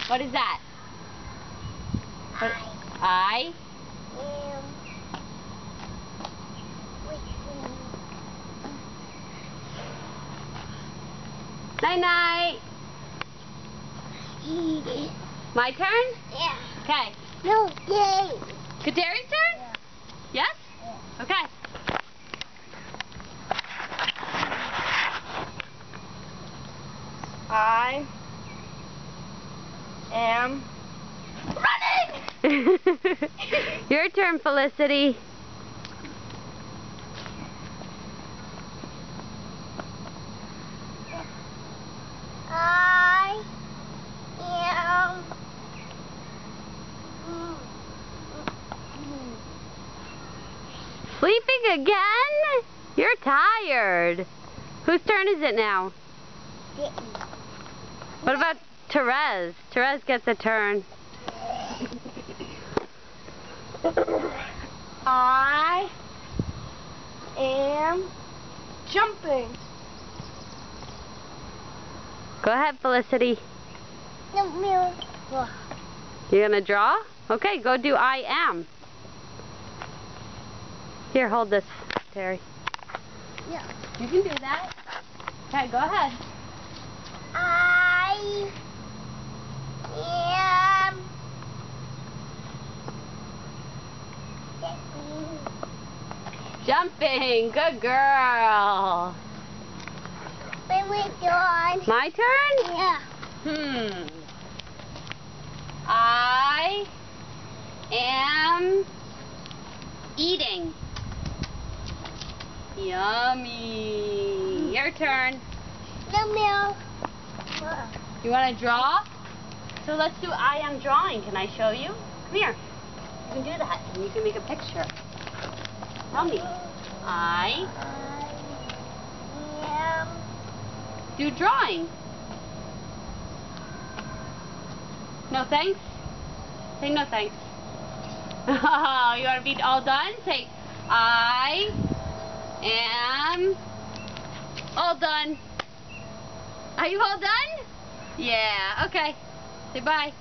What is that? What? I Night night. My turn? Yeah. Okay. No, Dave. Kadari's turn? Yeah. Yes? Yeah. Okay. I am running. Your turn, Felicity. I am Sleeping again? You're tired. Whose turn is it now? What about Therese? Therese gets a turn. I am jumping. Go ahead, Felicity. No. You gonna draw? Okay, go do I am. Here, hold this, Terry. Yeah. You can do that. Okay, go ahead. I am Jumping. Good girl. when we're done. My turn? Yeah. I am eating. Yummy. Your turn. No. You want to draw? So let's do I am drawing. Can I show you? Come here. You can do that. And you can make a picture. Tell me. I am do drawing. No thanks? Say no thanks. Oh, you want to be all done? Say, I am all done. Are you all done? Yeah, okay. Say bye.